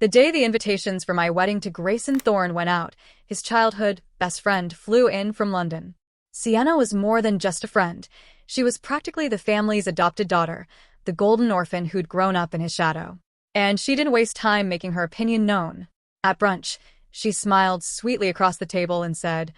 The day the invitations for my wedding to Grayson Thorne went out, his childhood best friend flew in from London. Sienna was more than just a friend. She was practically the family's adopted daughter, the golden orphan who'd grown up in his shadow. And she didn't waste time making her opinion known. At brunch, she smiled sweetly across the table and said,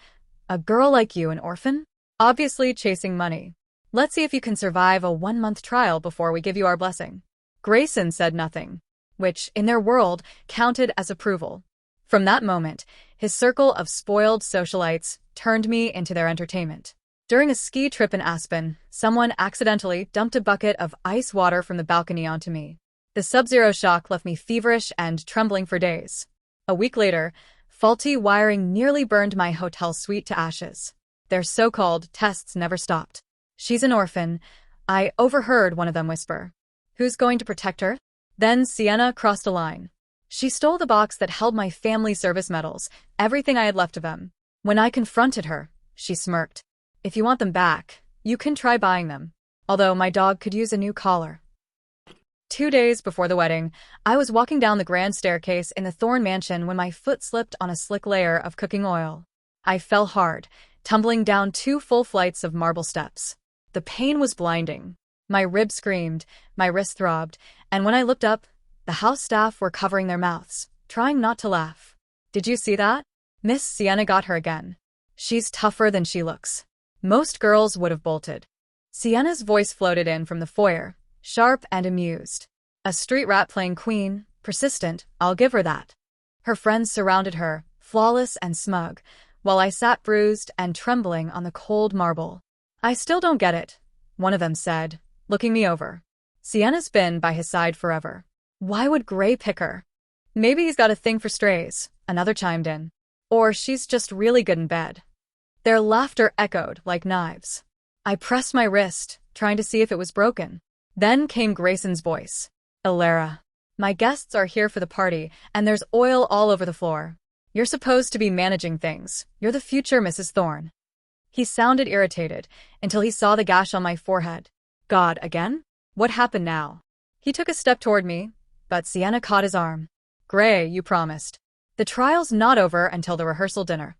"A girl like you, an orphan? Obviously chasing money. Let's see if you can survive a 1-month trial before we give you our blessing." Grayson said nothing, which, in their world, counted as approval. From that moment, his circle of spoiled socialites turned me into their entertainment. During a ski trip in Aspen, someone accidentally dumped a bucket of ice water from the balcony onto me. The sub-zero shock left me feverish and trembling for days. A week later, faulty wiring nearly burned my hotel suite to ashes. Their so-called tests never stopped. "She's an orphan," I overheard one of them whisper. "Who's going to protect her?" Then Sienna crossed a line. She stole the box that held my family service medals, everything I had left of them. When I confronted her, she smirked. "If you want them back, you can try buying them. Although my dog could use a new collar." 2 days before the wedding, I was walking down the grand staircase in the Thorne mansion when my foot slipped on a slick layer of cooking oil. I fell hard, tumbling down 2 full flights of marble steps. The pain was blinding. My ribs screamed, my wrist throbbed, and when I looked up, the house staff were covering their mouths, trying not to laugh. "Did you see that? Miss Sienna got her again. She's tougher than she looks." Most girls would have bolted. Sienna's voice floated in from the foyer, sharp and amused. "A street rat playing queen, persistent, I'll give her that." Her friends surrounded her, flawless and smug, while I sat bruised and trembling on the cold marble. "I still don't get it," one of them said, looking me over. "Sienna's been by his side forever. Why would Gray pick her?" "Maybe he's got a thing for strays," another chimed in. "Or she's just really good in bed." Their laughter echoed like knives. I pressed my wrist, trying to see if it was broken. Then came Grayson's voice. "Alara, my guests are here for the party, and there's oil all over the floor. You're supposed to be managing things. You're the future Mrs. Thorne." He sounded irritated, until he saw the gash on my forehead. God, again? What happened now? He took a step toward me, but Sienna caught his arm. "Gray, you promised. The trial's not over until the rehearsal dinner."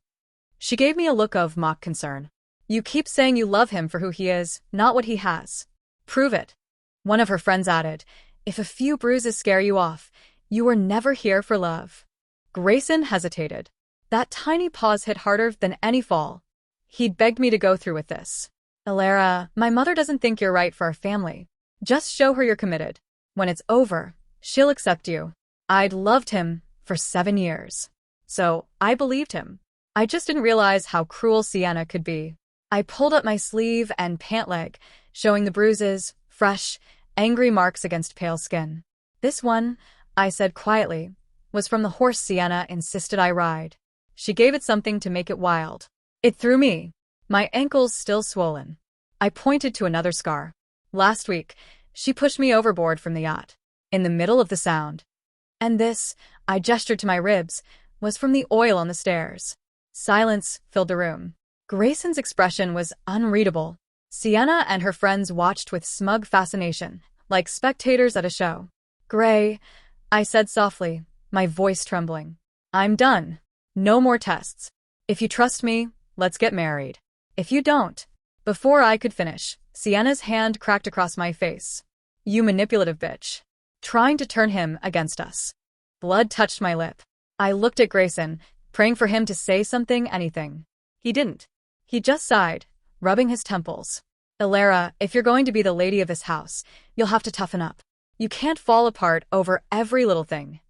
She gave me a look of mock concern. "You keep saying you love him for who he is, not what he has. Prove it." One of her friends added, "If a few bruises scare you off, you were never here for love." Grayson hesitated. That tiny pause hit harder than any fall. He'd begged me to go through with this. "Alara, my mother doesn't think you're right for our family. Just show her you're committed. When it's over, she'll accept you." I'd loved him for 7 years. So I believed him. I just didn't realize how cruel Sienna could be. I pulled up my sleeve and pant leg, showing the bruises, fresh, angry marks against pale skin. "This one," I said quietly, "was from the horse Sienna insisted I ride. She gave it something to make it wild. It threw me, my ankles still swollen." I pointed to another scar. "Last week, she pushed me overboard from the yacht, in the middle of the Sound. And this," I gestured to my ribs, "was from the oil on the stairs." Silence filled the room. Grayson's expression was unreadable. Sienna and her friends watched with smug fascination, like spectators at a show. "Gray," I said softly, my voice trembling. "I'm done. No more tests. If you trust me, let's get married. If you don't..." Before I could finish, Sienna's hand cracked across my face. "You manipulative bitch." Trying to turn him against us. Blood touched my lip. I looked at Grayson, praying for him to say something, anything. He didn't. He just sighed, rubbing his temples. "Alara, if you're going to be the lady of this house, you'll have to toughen up. You can't fall apart over every little thing."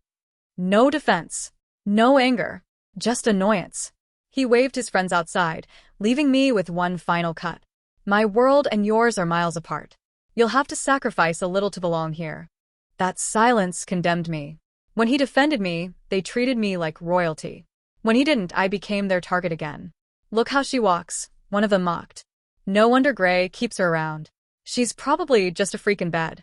No defense. No anger. Just annoyance. He waved his friends outside, leaving me with one final cut. "My world and yours are miles apart. You'll have to sacrifice a little to belong here." That silence condemned me. When he defended me, they treated me like royalty. When he didn't, I became their target again. "Look how she walks," one of them mocked. "No wonder Gray keeps her around. She's probably just a freak in bed."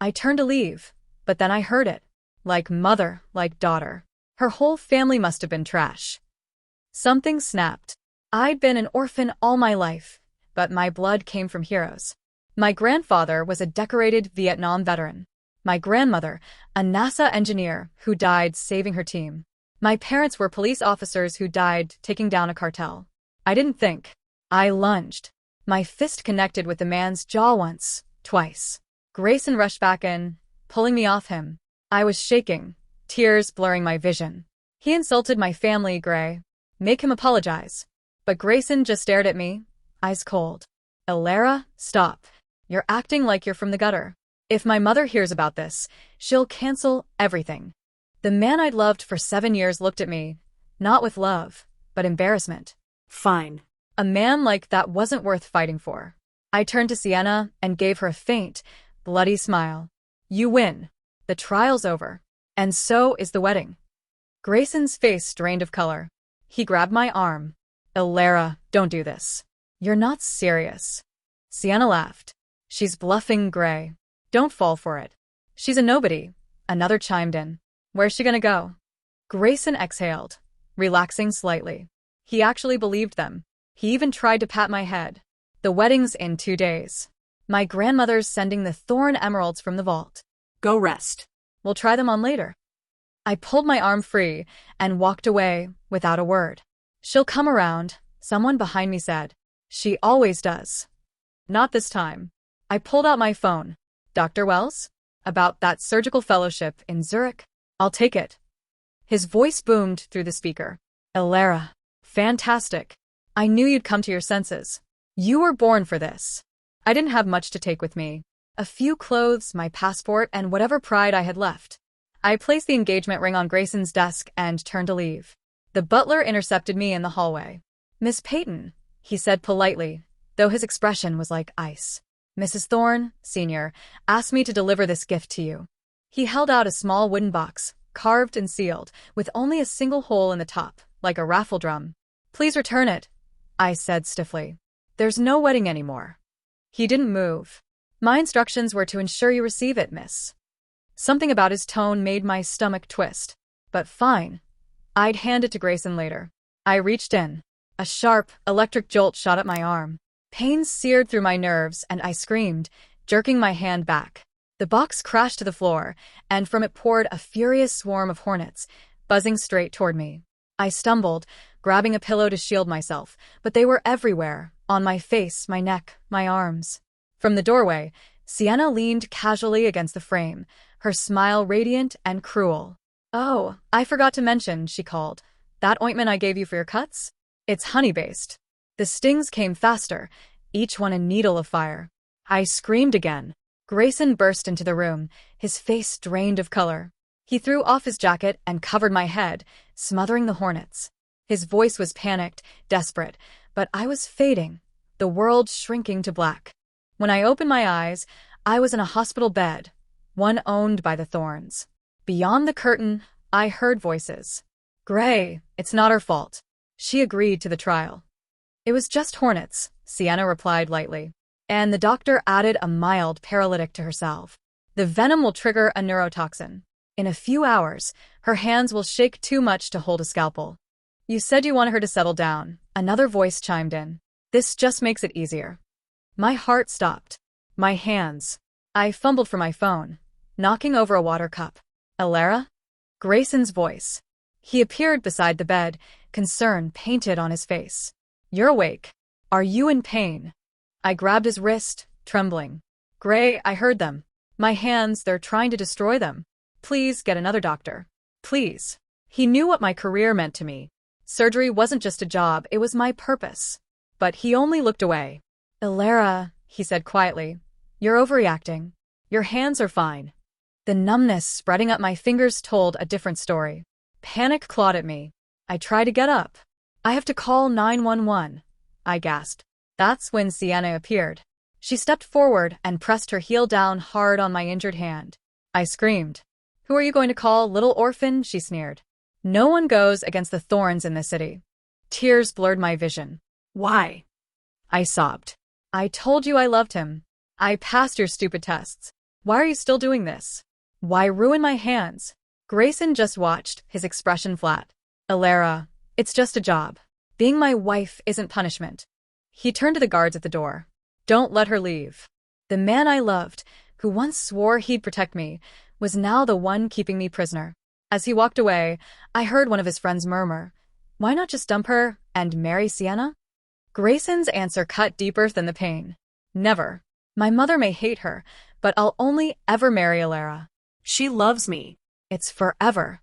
I turned to leave, but then I heard it. Like mother, like daughter. Her whole family must have been trash. Something snapped. I'd been an orphan all my life, but my blood came from heroes. My grandfather was a decorated Vietnam veteran. My grandmother, a NASA engineer who died saving her team. My parents were police officers who died taking down a cartel. I didn't think. I lunged. My fist connected with the man's jaw once, twice. Grayson rushed back in, pulling me off him. I was shaking, tears blurring my vision. He insulted my family, Gray. Make him apologize. But Grayson just stared at me, eyes cold. Elara, stop. You're acting like you're from the gutter. If my mother hears about this, she'll cancel everything. The man I'd loved for 7 years looked at me, not with love, but embarrassment. Fine. A man like that wasn't worth fighting for. I turned to Sienna and gave her a faint, bloody smile. You win. The trial's over. And so is the wedding. Grayson's face drained of color. He grabbed my arm. Elara, don't do this. You're not serious. Sienna laughed. She's bluffing, Gray. Don't fall for it. She's a nobody. Another chimed in. Where's she gonna go? Grayson exhaled, relaxing slightly. He actually believed them. He even tried to pat my head. The wedding's in 2 days. My grandmother's sending the Thorne emeralds from the vault. Go rest. We'll try them on later. I pulled my arm free and walked away without a word. She'll come around, someone behind me said. She always does. Not this time. I pulled out my phone. Dr. Wells? About that surgical fellowship in Zurich? I'll take it. His voice boomed through the speaker. Elara. Fantastic. I knew you'd come to your senses. You were born for this. I didn't have much to take with me. A few clothes, my passport, and whatever pride I had left. I placed the engagement ring on Grayson's desk and turned to leave. The butler intercepted me in the hallway. Miss Peyton, he said politely, though his expression was like ice. Mrs. Thorne, Sr., asked me to deliver this gift to you. He held out a small wooden box, carved and sealed, with only a single hole in the top, like a raffle drum. Please return it, I said stiffly. There's no wedding anymore. He didn't move. My instructions were to ensure you receive it, miss. Something about his tone made my stomach twist. But fine. I'd hand it to Grayson later. I reached in. A sharp, electric jolt shot up my arm. Pain seared through my nerves, and I screamed, jerking my hand back. The box crashed to the floor, and from it poured a furious swarm of hornets, buzzing straight toward me. I stumbled, grabbing a pillow to shield myself, but they were everywhere, on my face, my neck, my arms. From the doorway, Sienna leaned casually against the frame, her smile radiant and cruel. Oh, I forgot to mention, she called. That ointment I gave you for your cuts? It's honey-based. The stings came faster, each one a needle of fire. I screamed again. Grayson burst into the room, his face drained of color. He threw off his jacket and covered my head, smothering the hornets. His voice was panicked, desperate, but I was fading, the world shrinking to black. When I opened my eyes, I was in a hospital bed, one owned by the Thornes. Beyond the curtain, I heard voices. Gray, it's not her fault. She agreed to the trial. It was just hornets, Sienna replied lightly. And the doctor added a mild paralytic to her salve. The venom will trigger a neurotoxin. In a few hours, her hands will shake too much to hold a scalpel. You said you wanted her to settle down. Another voice chimed in. This just makes it easier. My heart stopped. My hands. I fumbled for my phone, knocking over a water cup. Elara? Grayson's voice. He appeared beside the bed, concern painted on his face. You're awake. Are you in pain? I grabbed his wrist, trembling. Gray, I heard them. My hands, they're trying to destroy them. Please get another doctor. Please. He knew what my career meant to me. Surgery wasn't just a job, it was my purpose. But he only looked away. Elara, he said quietly, you're overreacting. Your hands are fine. The numbness spreading up my fingers told a different story. Panic clawed at me. I tried to get up. I have to call 911, I gasped. That's when Sienna appeared. She stepped forward and pressed her heel down hard on my injured hand. I screamed. Who are you going to call, little orphan? She sneered. No one goes against the Thornes in this city. Tears blurred my vision. Why? I sobbed. I told you I loved him. I passed your stupid tests. Why are you still doing this? Why ruin my hands? Grayson just watched, his expression flat. Elara, it's just a job. Being my wife isn't punishment. He turned to the guards at the door. Don't let her leave. The man I loved, who once swore he'd protect me, was now the one keeping me prisoner. As he walked away, I heard one of his friends murmur, "Why not just dump her and marry Sienna?" Grayson's answer cut deeper than the pain. "Never. My mother may hate her, but I'll only ever marry Alara. She loves me." It's forever."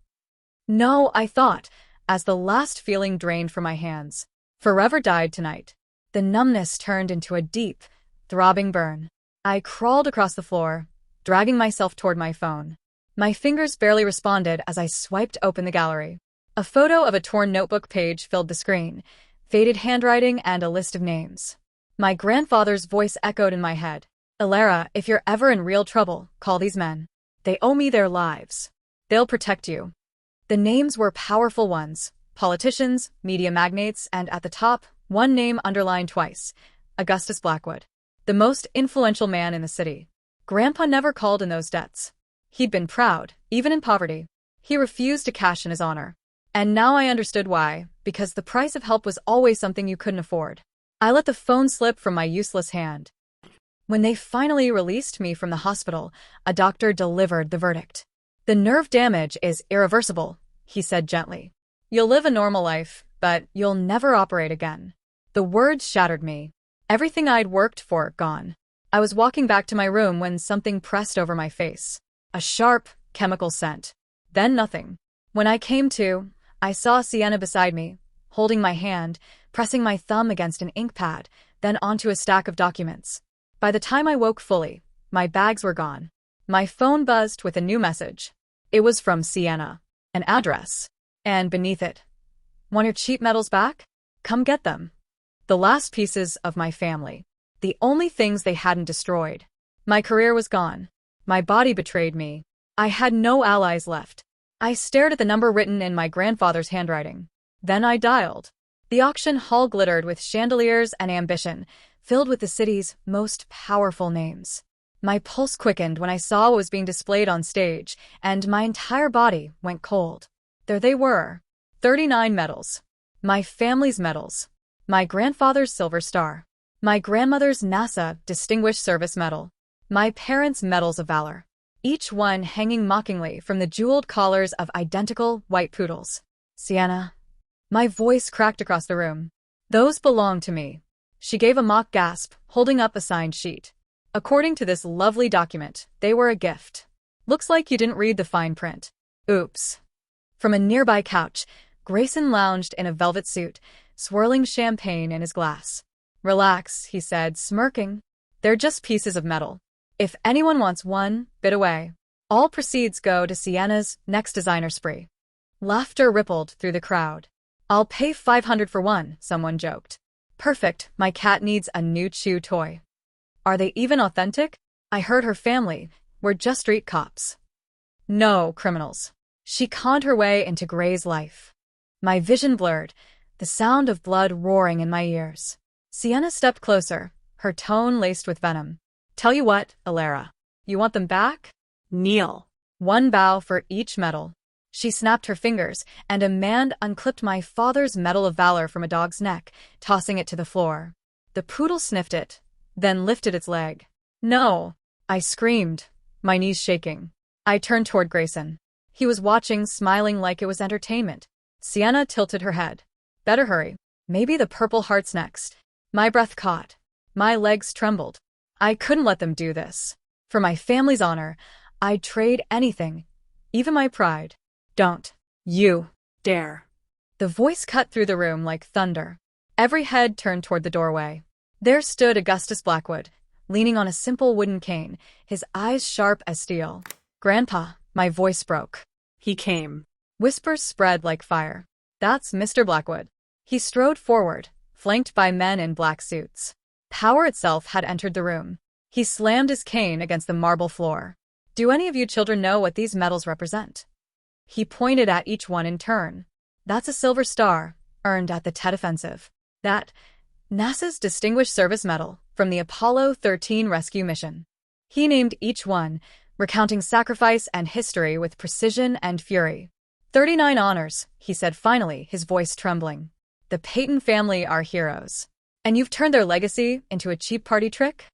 No, I thought, as the last feeling drained from my hands. Forever died tonight. The numbness turned into a deep, throbbing burn. I crawled across the floor, dragging myself toward my phone. My fingers barely responded as I swiped open the gallery. A photo of a torn notebook page filled the screen, faded handwriting and a list of names. My grandfather's voice echoed in my head. "Alara, if you're ever in real trouble, call these men. They owe me their lives. They'll protect you." The names were powerful ones, politicians, media magnates, and at the top, one name underlined twice, Augustus Blackwood, the most influential man in the city. Grandpa never called in those debts. He'd been proud, even in poverty. He refused to cash in his honor. And now I understood why, because the price of help was always something you couldn't afford. I let the phone slip from my useless hand. When they finally released me from the hospital, a doctor delivered the verdict. "The nerve damage is irreversible," he said gently. "You'll live a normal life, but you'll never operate again." The words shattered me. Everything I'd worked for, gone. I was walking back to my room when something pressed over my face. A sharp, chemical scent. Then nothing. When I came to, I saw Sienna beside me, holding my hand, pressing my thumb against an ink pad, then onto a stack of documents. By the time I woke fully, my bags were gone. My phone buzzed with a new message. It was from Sienna. An address. And beneath it, "Want your cheap medals back? Come get them." The last pieces of my family. The only things they hadn't destroyed. My career was gone. My body betrayed me. I had no allies left. I stared at the number written in my grandfather's handwriting. Then I dialed. The auction hall glittered with chandeliers and ambition, filled with the city's most powerful names. My pulse quickened when I saw what was being displayed on stage, and my entire body went cold. There they were. 39 medals. My family's medals. My grandfather's Silver Star. My grandmother's NASA Distinguished Service Medal. My parents' Medals of Valor. Each one hanging mockingly from the jeweled collars of identical white poodles. "Sienna." My voice cracked across the room. "Those belong to me." She gave a mock gasp, holding up a signed sheet. "According to this lovely document, they were a gift. Looks like you didn't read the fine print." Oops. From a nearby couch, Grayson lounged in a velvet suit, swirling champagne in his glass. "Relax," he said, smirking. "They're just pieces of metal. If anyone wants one, bid away. All proceeds go to Sienna's next designer spree." Laughter rippled through the crowd. "I'll pay 500 for one," someone joked. "Perfect, my cat needs a new chew toy." "Are they even authentic?" I heard her family were just street cops. "No, criminals." She conned her way into Gray's life. My vision blurred, the sound of blood roaring in my ears. Sienna stepped closer, her tone laced with venom. "Tell you what, Alara. You want them back? Kneel." One bow for each medal. She snapped her fingers, and a man unclipped my father's Medal of Valor from a dog's neck, tossing it to the floor. The poodle sniffed it, then lifted its leg. "No!" I screamed, my knees shaking. I turned toward Grayson. He was watching, smiling like it was entertainment. Sienna tilted her head. "Better hurry. Maybe the Purple Heart's next." My breath caught. My legs trembled. I couldn't let them do this. For my family's honor, I'd trade anything, even my pride. "Don't you dare." The voice cut through the room like thunder. Every head turned toward the doorway. There stood Augustus Blackwood, leaning on a simple wooden cane, his eyes sharp as steel. "Grandpa," my voice broke. "He came." Whispers spread like fire. "That's Mr. Blackwood." He strode forward, flanked by men in black suits. Power itself had entered the room. He slammed his cane against the marble floor. "Do any of you children know what these medals represent?" He pointed at each one in turn. "That's a Silver Star, earned at the Tet Offensive. That, NASA's Distinguished Service Medal from the Apollo 13 rescue mission." He named each one, recounting sacrifice and history with precision and fury. 39 honors, he said finally, his voice trembling. "The Peyton family are heroes. And you've turned their legacy into a cheap party trick?"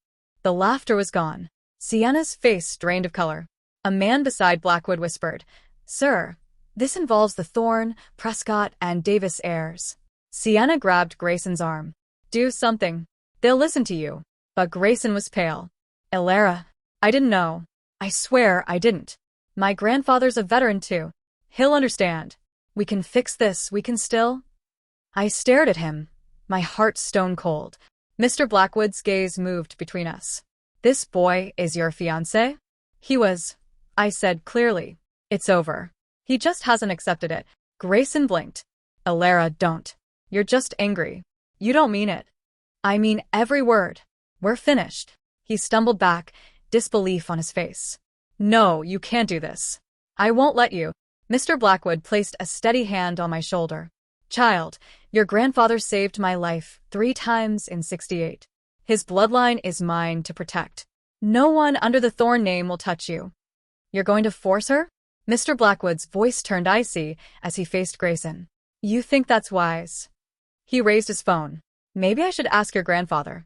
The laughter was gone. Sienna's face drained of color. A man beside Blackwood whispered, "Sir, this involves the Thorne, Prescott, and Davis heirs." Sienna grabbed Grayson's arm. "Do something. They'll listen to you." But Grayson was pale. "Elara, I didn't know. I swear I didn't. My grandfather's a veteran too. He'll understand. We can fix this, we can still—" I stared at him, my heart stone cold. Mr. Blackwood's gaze moved between us. "This boy is your fiancé?" "He was," I said clearly. "It's over. He just hasn't accepted it." Grayson blinked. "Elara, don't. You're just angry. You don't mean it." "I mean every word. We're finished." He stumbled back, disbelief on his face. "No, you can't do this. I won't let you." Mr. Blackwood placed a steady hand on my shoulder. "Child, your grandfather saved my life 3 times in 68. His bloodline is mine to protect. No one under the Thorne name will touch you." "You're going to force her?" Mr. Blackwood's voice turned icy as he faced Grayson. "You think that's wise?" He raised his phone. "Maybe I should ask your grandfather."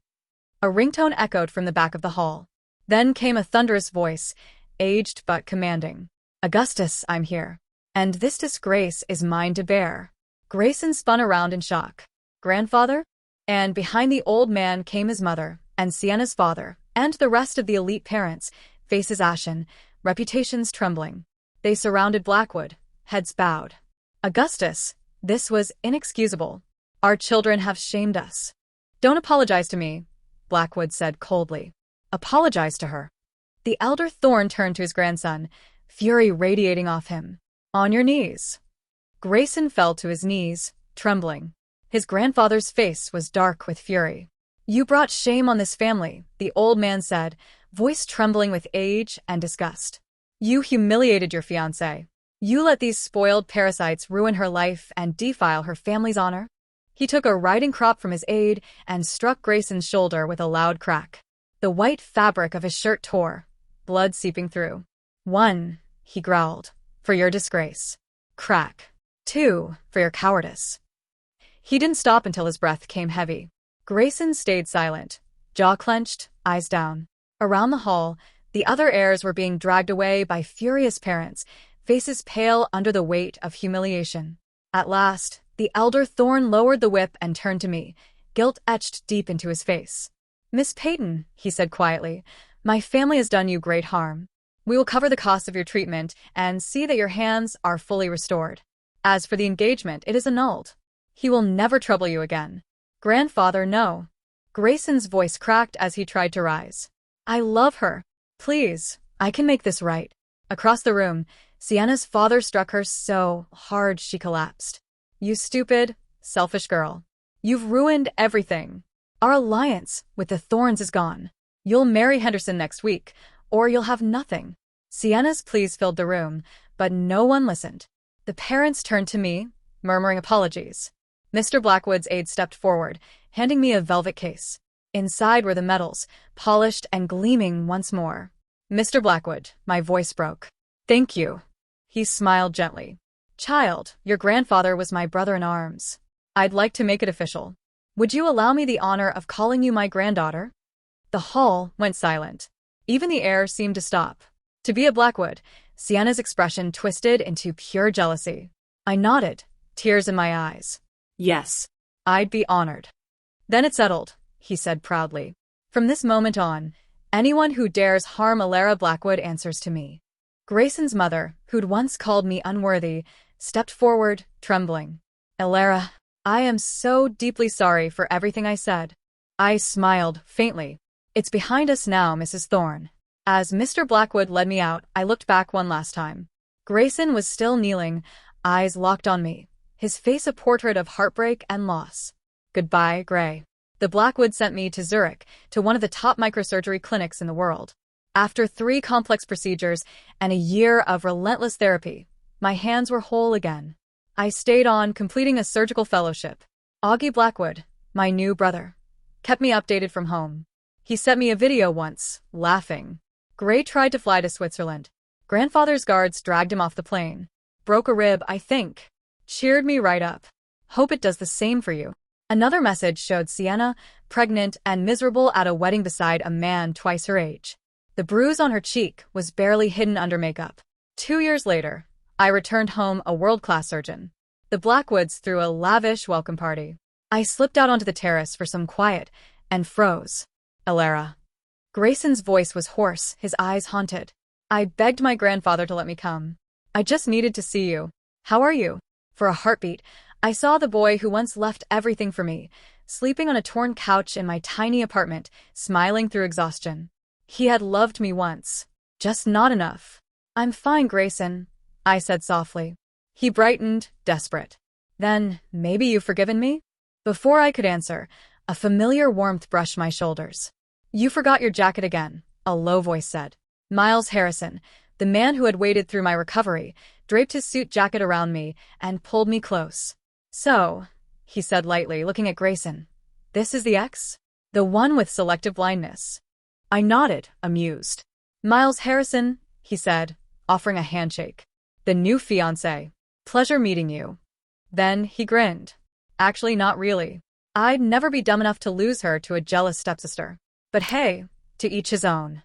A ringtone echoed from the back of the hall. Then came a thunderous voice, aged but commanding. "Augustus, I'm here. And this disgrace is mine to bear." Grayson spun around in shock. "Grandfather?" And behind the old man came his mother, and Sienna's father, and the rest of the elite parents, faces ashen, reputations trembling. They surrounded Blackwood, heads bowed. "Augustus, this was inexcusable. Our children have shamed us." "Don't apologize to me," Blackwood said coldly. "Apologize to her." The elder Thorne turned to his grandson, fury radiating off him. "On your knees." Grayson fell to his knees, trembling. His grandfather's face was dark with fury. "You brought shame on this family," the old man said, voice trembling with age and disgust. "You humiliated your fiancée. You let these spoiled parasites ruin her life and defile her family's honor." He took a riding crop from his aide and struck Grayson's shoulder with a loud crack. The white fabric of his shirt tore, blood seeping through. "1, he growled, "for your disgrace. Crack. 2, for your cowardice." He didn't stop until his breath came heavy. Grayson stayed silent, jaw clenched, eyes down. Around the hall, the other heirs were being dragged away by furious parents, faces pale under the weight of humiliation. At last, the elder Thorne lowered the whip and turned to me, guilt etched deep into his face. "Miss Peyton," he said quietly, "my family has done you great harm. We will cover the cost of your treatment and see that your hands are fully restored. As for the engagement, it is annulled. He will never trouble you again." "Grandfather, no." Grayson's voice cracked as he tried to rise. "I love her. Please, I can make this right." Across the room, Sienna's father struck her so hard she collapsed. "You stupid, selfish girl. You've ruined everything. Our alliance with the Thornes is gone. You'll marry Henderson next week, or you'll have nothing." Sienna's pleas filled the room, but no one listened. The parents turned to me, murmuring apologies. Mr. Blackwood's aide stepped forward, handing me a velvet case. Inside were the medals, polished and gleaming once more. "Mr. Blackwood," my voice broke. "Thank you." He smiled gently. "Child, your grandfather was my brother in arms. I'd like to make it official. Would you allow me the honor of calling you my granddaughter?" The hall went silent. Even the air seemed to stop. To be a Blackwood, Sienna's expression twisted into pure jealousy. I nodded, tears in my eyes. "Yes." "I'd be honored." "Then it's settled," he said proudly. "From this moment on, anyone who dares harm Elara Blackwood answers to me." Grayson's mother, who'd once called me unworthy, stepped forward, trembling. "Elara, I am so deeply sorry for everything I said." I smiled, faintly. "It's behind us now, Mrs. Thorne." As Mr. Blackwood led me out, I looked back one last time. Grayson was still kneeling, eyes locked on me, his face a portrait of heartbreak and loss. "Goodbye, Gray." The Blackwood sent me to Zurich, to one of the top microsurgery clinics in the world. After 3 complex procedures and a year of relentless therapy, my hands were whole again. I stayed on, completing a surgical fellowship. Augie Blackwood, my new brother, kept me updated from home. He sent me a video once, laughing. Gray tried to fly to Switzerland. Grandfather's guards dragged him off the plane. "Broke a rib, I think." Cheered me right up. "Hope it does the same for you." Another message showed Sienna, pregnant and miserable at a wedding beside a man twice her age. The bruise on her cheek was barely hidden under makeup. 2 years later, I returned home a world-class surgeon. The Blackwoods threw a lavish welcome party. I slipped out onto the terrace for some quiet and froze. Elara. Grayson's voice was hoarse, his eyes haunted. I begged my grandfather to let me come. I just needed to see you. How are you? For a heartbeat, I saw the boy who once left everything for me, sleeping on a torn couch in my tiny apartment, smiling through exhaustion. He had loved me once, just not enough. I'm fine, Grayson, I said softly. He brightened, desperate. Then, maybe you've forgiven me? Before I could answer, a familiar warmth brushed my shoulders. You forgot your jacket again, a low voice said. Miles Harrison, the man who had waited through my recovery, draped his suit jacket around me and pulled me close. So, he said lightly, looking at Grayson, this is the ex? The one with selective blindness. I nodded, amused. Miles Harrison, he said, offering a handshake. The new fiancé. Pleasure meeting you. Then he grinned. Actually, not really. I'd never be dumb enough to lose her to a jealous stepsister. But hey, to each his own.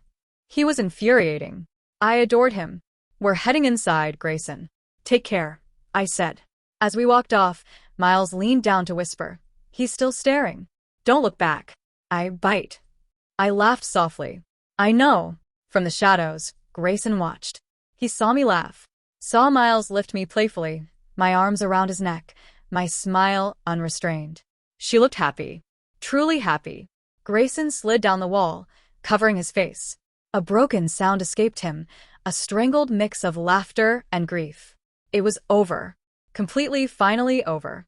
He was infuriating. I adored him. We're heading inside, Grayson. Take care, I said. As we walked off, Miles leaned down to whisper. He's still staring. Don't look back. I bite. I laughed softly. I know. From the shadows, Grayson watched. He saw me laugh. Saw Miles lift me playfully, my arms around his neck, my smile unrestrained. She looked happy. Truly happy. Grayson slid down the wall, covering his face. A broken sound escaped him, a strangled mix of laughter and grief. It was over. Completely, finally over.